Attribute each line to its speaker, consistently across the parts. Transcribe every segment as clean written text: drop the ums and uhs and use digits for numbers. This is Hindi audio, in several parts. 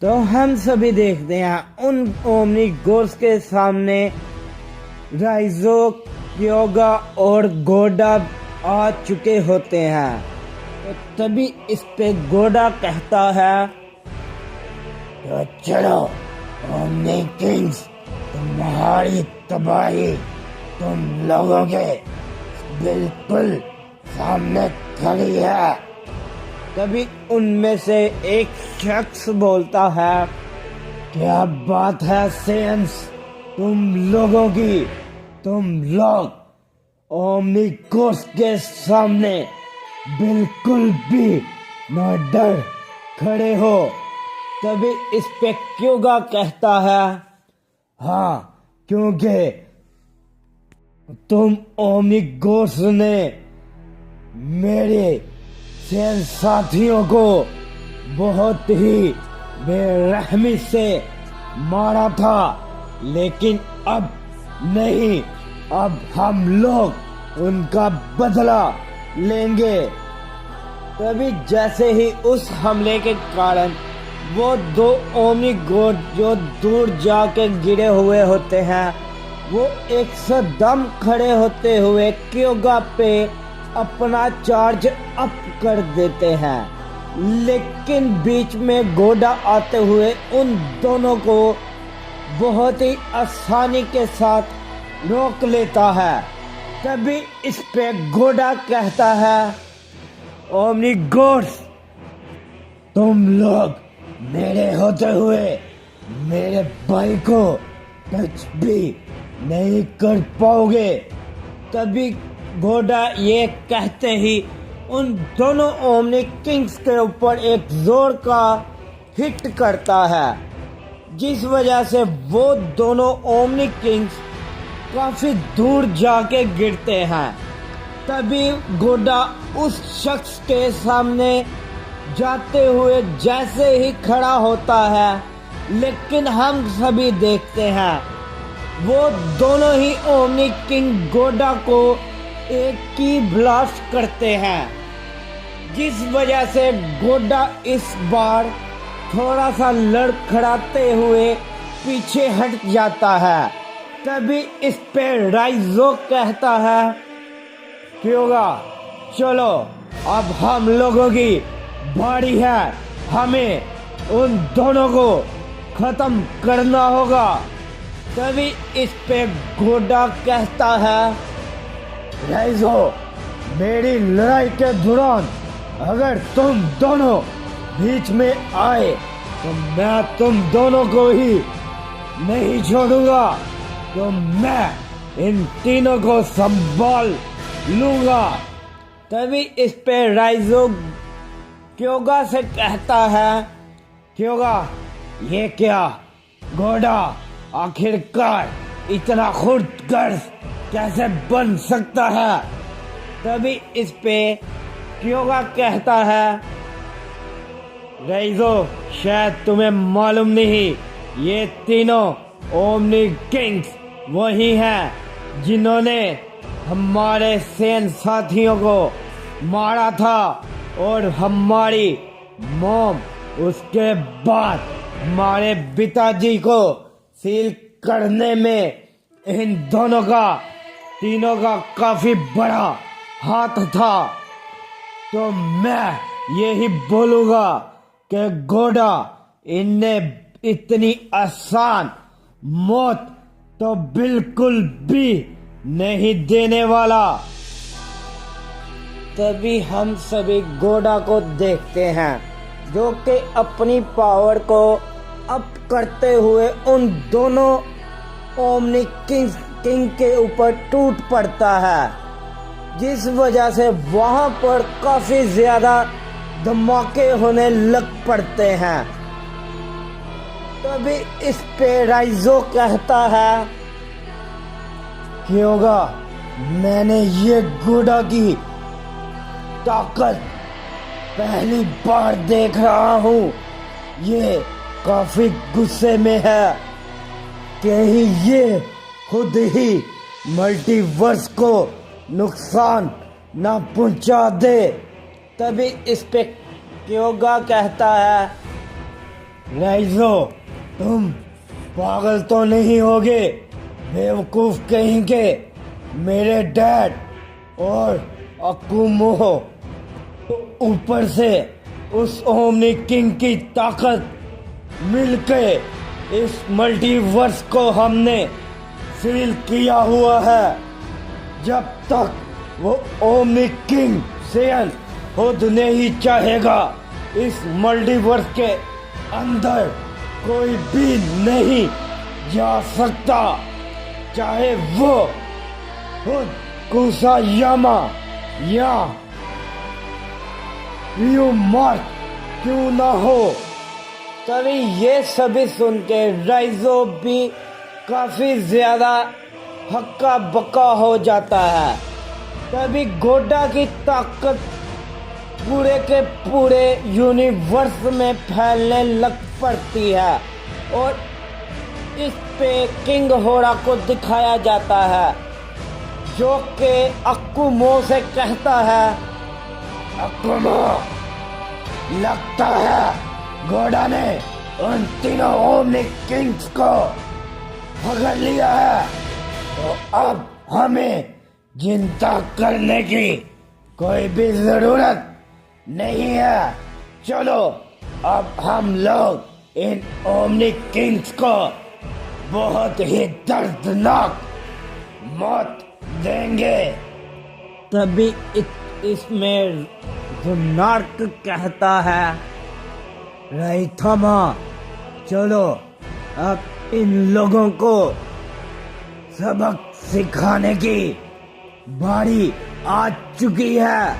Speaker 1: तो हम सभी देखते हैं उन ओमनी गोर्स के सामने राइजो, क्योगा और गोडा आ चुके होते हैं। तो तभी इस पे गोडा कहता है, तो चलो ओमनी किंग्स, तुम्हारी तबाही तुम लोगों के बिल्कुल सामने खड़ी है। तभी उनमें से एक शख्स बोलता है, क्या बात है सेंस तुम लोगों की, तुम लोग ओमनी गोर्स के सामने बिल्कुल भी न डर खड़े हो। तभी इस पे क्योगा कहता है, हाँ क्योंकि तुम ओमनी गोर्स ने मेरे सेंस साथियों को बहुत ही बेरहमी से मारा था, लेकिन अब नहीं, अब हम लोग उनका बदला लेंगे। तभी जैसे ही उस हमले के कारण वो दो ओमनी गोर्स जो दूर जाके गिरे हुए होते हैं, वो एकदम खड़े होते हुए क्योगा पे अपना चार्ज अप कर देते हैं, लेकिन बीच में गोडा आते हुए उन दोनों को बहुत ही आसानी के साथ रोक लेता है। तभी इस पे गोडा कहता है, ओमनी गोर्स, तुम लोग मेरे होते हुए मेरे भाई को टच भी नहीं कर पाओगे। तभी गोडा ये कहते ही उन दोनों ओमनी किंग्स के ऊपर एक जोर का हिट करता है, जिस वजह से वो दोनों ओमनी किंग्स काफी दूर जाके गिरते हैं। तभी गोडा उस शख्स के सामने जाते हुए जैसे ही खड़ा होता है, लेकिन हम सभी देखते हैं वो दोनों ही ओमनी किंग गोडा को एक की ब्लास्ट करते हैं, जिस वजह से गोडा इस बार थोड़ा सा लड़खड़ाते हुए पीछे हट जाता है। तभी इस पे राइजो कहता है, क्योंगा चलो अब हम लोगों की बारी है, हमें उन दोनों को खत्म करना होगा। तभी इस पे गोडा कहता है, राइजो, मेरी लड़ाई के दौरान अगर तुम दोनों बीच में आए तो मैं तुम दोनों को ही नहीं छोड़ूंगा, तो मैं इन तीनों को संभाल लूंगा। तभी इस पे राइजो क्योगा से कहता है, क्योगा ये क्या गोडा, आखिरकार इतना खुदगर्ज कैसे बन सकता है। तभी इस पे क्योगा कहता है, राइजो शायद तुम्हें मालूम नहीं, ये तीनों ओमनी किंग्स वही हैं जिन्होंने हमारे सेन साथियों को मारा था, और हमारी मॉम उसके बाद हमारे पिताजी को सील करने में इन दोनों का, तीनों का काफी बड़ा हाथ था। तो मैं यही बोलूंगा कि गोडा इन्हें इतनी आसान मौत तो बिल्कुल भी नहीं देने वाला। तभी हम सभी गोडा को देखते हैं, जो कि अपनी पावर को अप करते हुए उन दोनों ओमनी किंग के ऊपर टूट पड़ता है, जिस वजह से वहां पर काफी ज्यादा धमाके होने लग पड़ते हैं। तभी इस पे राइजो कहता है, क्योंगा मैंने ये गोडा की ताकत पहली बार देख रहा हूँ, ये काफी गुस्से में है कि ये खुद ही मल्टीवर्स को नुकसान ना पहुंचा दे। तभी इस पे क्योगा कहता है, राइजो, तुम पागल तो नहीं होगे? बेवकूफ कहीं के। मेरे डैड और अकुमो ऊपर से उस ओमनी किंग की ताकत मिलके इस मल्टीवर्स को हमने सील किया हुआ है। जब तक वो ओमनी किंग सेयन खुद नहीं चाहेगा, इस मल्टीवर्स के अंदर कोई भी नहीं जा सकता, चाहे वो खुद कुसायामा या रियोमार्क क्यों ना हो। तभी ये सभी सुन के राइजो भी काफी ज्यादा हक्का बक्का हो जाता है। तभी गोडा की ताकत पूरे के पूरे यूनिवर्स में फैलने लग पड़ती है और इस पे किंग होरा को दिखाया जाता है, जो कि अकुमो से कहता है, अकुमो, लगता है गोडा ने उन तीनों ओमनी किंग्स को पकड़ लिया है, तो अब हमें चिंता करने की कोई भी जरूरत नहीं है। चलो अब हम लोग इन ओमनी किंग्स को बहुत ही दर्दनाक मौत देंगे। तभी इसमें जुनार्क कहता है, राइथामा, चलो अब इन लोगों को सबक सिखाने की बारी आ चुकी है।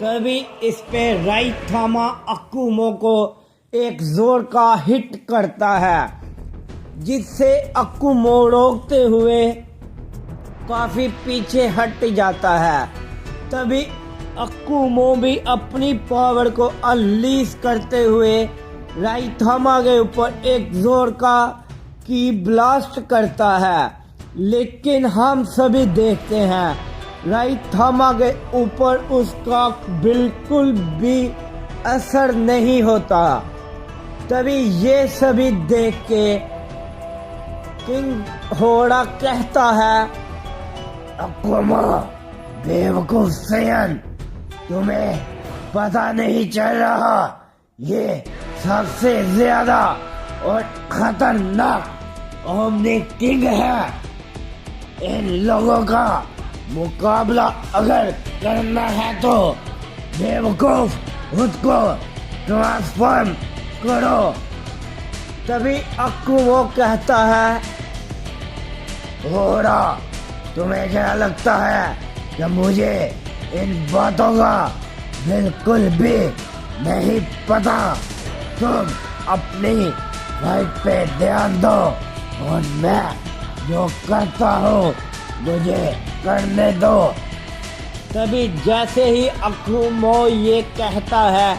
Speaker 1: तभी इस पे राइथामा अकुमो को एक जोर का हिट करता है, जिससे अकुमो रोकते हुए काफी पीछे हट जाता है। तभी अकुमो भी अपनी पावर को अनलीश करते हुए राइथामा के ऊपर एक जोर का की ब्लास्ट करता है, लेकिन हम सभी देखते हैं राइथामा के ऊपर उसका बिल्कुल भी असर नहीं होता। तभी ये सभी देख के किंग होरा कहता है, अकुमा, बेवकूफ सेयन, तुम्हें पता नहीं चल रहा, ये सबसे ज्यादा और खतरनाक ओमनी किंग है। इन लोगों का मुकाबला अगर करना है तो बेवकूफ खुद को ट्रांसफॉर्म करो। तभी अकुमो कहता है, होरा, तुम्हें क्या लगता है कि मुझे इन बातों का बिल्कुल भी नहीं पता? तुम अपनी फाइट पे ध्यान दो और मैं जो करता हूँ मुझे करने दो। तभी जैसे ही अकुमो ये कहता है,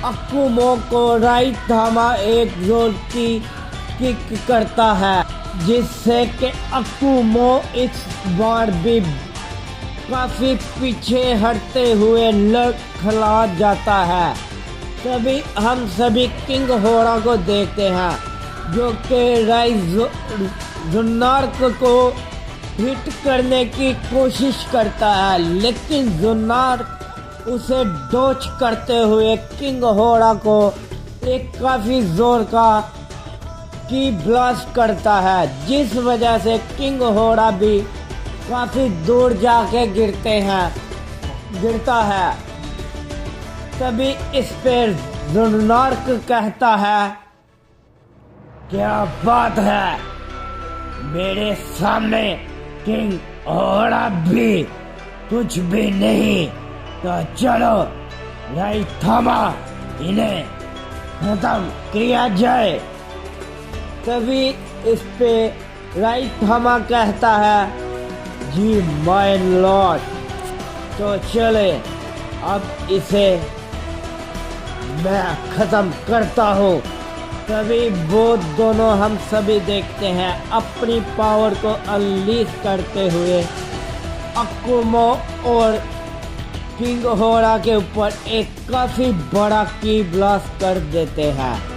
Speaker 1: अकुमो को राइथामा एक जोर की किक करता है, जिससे कि अकुमो इस बार भी काफी पीछे हटते हुए लड़खड़ा जाता है। तभी हम सभी किंग होरा को देखते हैं, जो कि जुनार्क को हिट करने की कोशिश करता है, लेकिन जुनार्क उसे डॉच करते हुए किंग होरा को एक काफी जोर का की ब्लास्ट करता है, जिस वजह से किंग होरा भी काफी दूर जाके गिरता है। तभी इस पर जुनार्क कहता है, क्या बात है, मेरे सामने किंग होरा भी कुछ भी नहीं, तो चलो राइथामा, इन्हें खत्म किया जाए। तभी इस पे राइथामा कहता है, जी माय लॉर्ड, तो चले अब इसे मैं खत्म करता हूँ। तभी वो दोनों हम सभी देखते हैं अपनी पावर को अनलीश करते हुए अकुमो और किंग होरा के ऊपर एक काफी बड़ा की ब्लास्ट कर देते हैं।